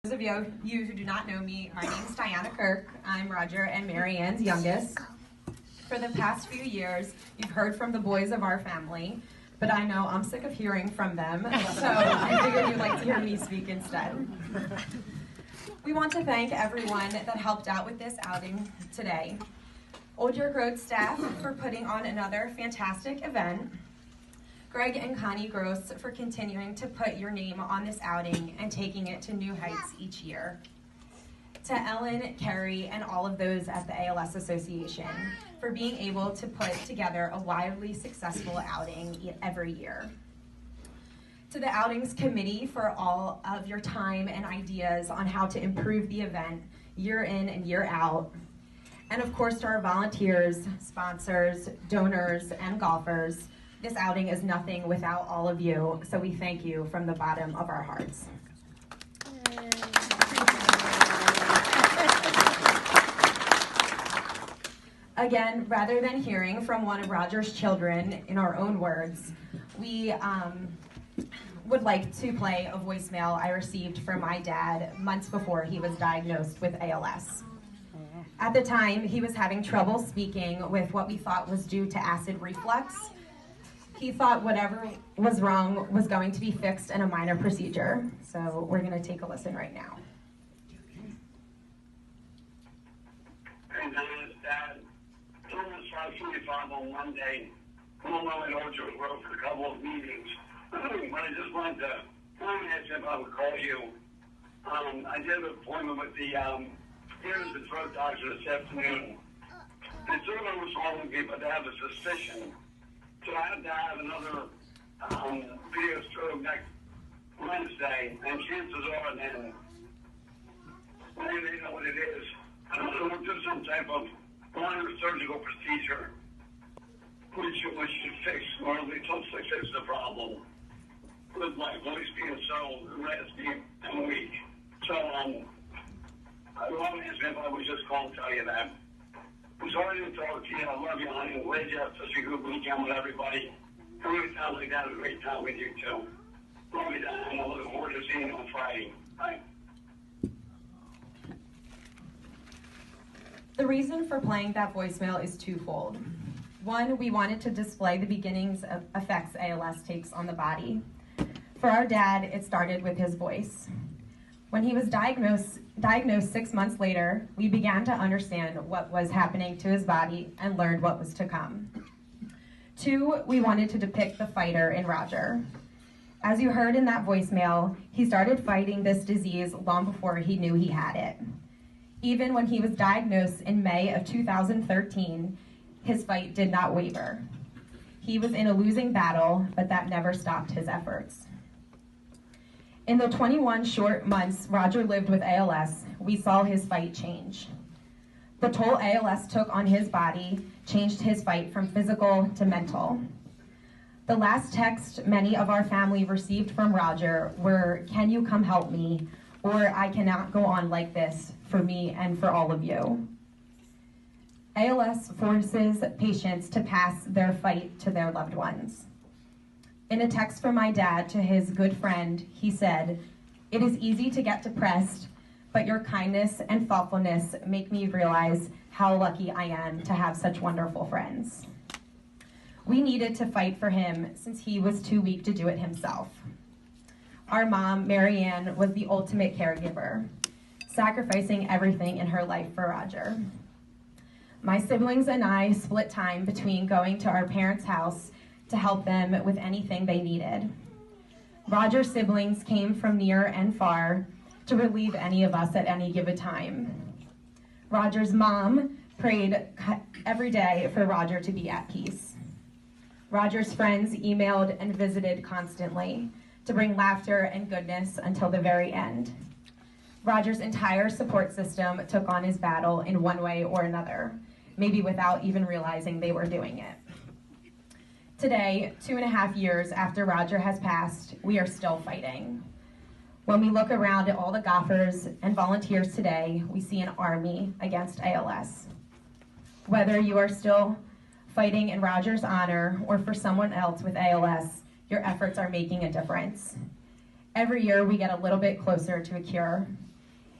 Those of you who do not know me, my name is Diana Kirk. I'm Roger and Mary Ann's youngest. For the past few years, you've heard from the boys of our family, but I know I'm sick of hearing from them, so I figured you'd like to hear me speak instead. We want to thank everyone that helped out with this outing today. Old York Road staff for putting on another fantastic event. Greg and Connie Gross for continuing to put your name on this outing and taking it to new heights each year. To Ellen, Carrie, and all of those at the ALS Association for being able to put together a wildly successful outing every year. To the Outings Committee for all of your time and ideas on how to improve the event year in and year out. And of course to our volunteers, sponsors, donors, and golfers. This outing is nothing without all of you, so we thank you from the bottom of our hearts. Again, rather than hearing from one of Roger's children in our own words, we would like to play a voicemail I received from my dad months before he was diagnosed with ALS. At the time, he was having trouble speaking with what we thought was due to acid reflux. He thought whatever was wrong was going to be fixed in a minor procedure. So we're going to take a listen right now. Hey, Diana's dad told us 5:45 on Monday. I'm on Old York Road for a couple of meetings. But I just wanted to ask if I would call you. I did an appointment with the ears and throat doctor this afternoon. They sort of know what's wrong with me, but they have a suspicion. So I have to have another video stroke next Wednesday, and chances are then they know what it is. We'll do some type of minor surgical procedure, which should fix, or at least hopefully fix the problem with my voice being so raspy and weak. So I want to ask if I would just call and tell you that. I'm sorry to talk to you. I love you, honey. I'm glad you had such a good weekend with everybody. Every time like that, a great time with you, too. Love you, Diana. I look forward to seeing you on Friday. Bye. The reason for playing that voicemail is twofold. One, we wanted to display the beginnings of effects ALS takes on the body. For our dad, it started with his voice. When he was diagnosed 6 months later, we began to understand what was happening to his body and learned what was to come. Two, we wanted to depict the fighter in Roger. As you heard in that voicemail, he started fighting this disease long before he knew he had it. Even when he was diagnosed in May of 2013, his fight did not waver. He was in a losing battle, but that never stopped his efforts. In the 21 short months Roger lived with ALS, we saw his fight change. The toll ALS took on his body changed his fight from physical to mental. The last text many of our family received from Roger were, "Can you come help me?" or "I cannot go on like this for me and for all of you." ALS forces patients to pass their fight to their loved ones. In a text from my dad to his good friend, he said, "It is easy to get depressed, but your kindness and thoughtfulness make me realize how lucky I am to have such wonderful friends." We needed to fight for him since he was too weak to do it himself. Our mom, Mary Ann, was the ultimate caregiver, sacrificing everything in her life for Roger. My siblings and I split time between going to our parents' house to help them with anything they needed. Roger's siblings came from near and far to relieve any of us at any given time. Roger's mom prayed every day for Roger to be at peace. Roger's friends emailed and visited constantly to bring laughter and goodness until the very end. Roger's entire support system took on his battle in one way or another, maybe without even realizing they were doing it. Today, 2.5 years after Roger has passed, we are still fighting. When we look around at all the golfers and volunteers today, we see an army against ALS. Whether you are still fighting in Roger's honor or for someone else with ALS, your efforts are making a difference. Every year we get a little bit closer to a cure.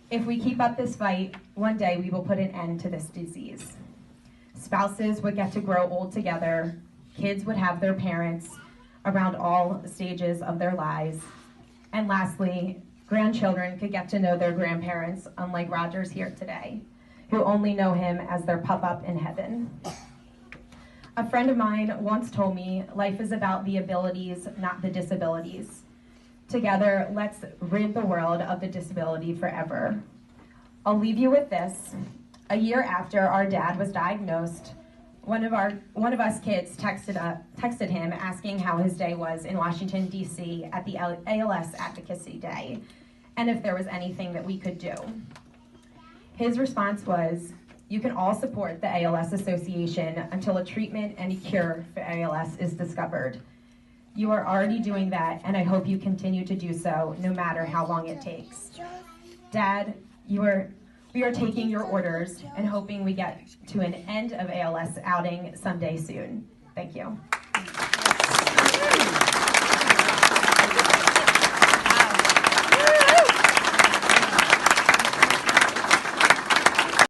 If we keep up this fight, one day we will put an end to this disease. Spouses would get to grow old together, kids would have their parents around all stages of their lives, and lastly, grandchildren could get to know their grandparents, unlike Roger's here today, who only know him as their pup-up in heaven. A friend of mine once told me, life is about the abilities, not the disabilities. Together, let's rid the world of the disability forever. I'll leave you with this. A year after our dad was diagnosed, one of us kids texted him asking how his day was in Washington, D.C. at the ALS Advocacy Day, and if there was anything that we could do. His response was, "You can all support the ALS Association until a treatment and a cure for ALS is discovered. You are already doing that, and I hope you continue to do so, no matter how long it takes." Dad, we are taking your orders and hoping we get to an end of ALS outing someday soon. Thank you.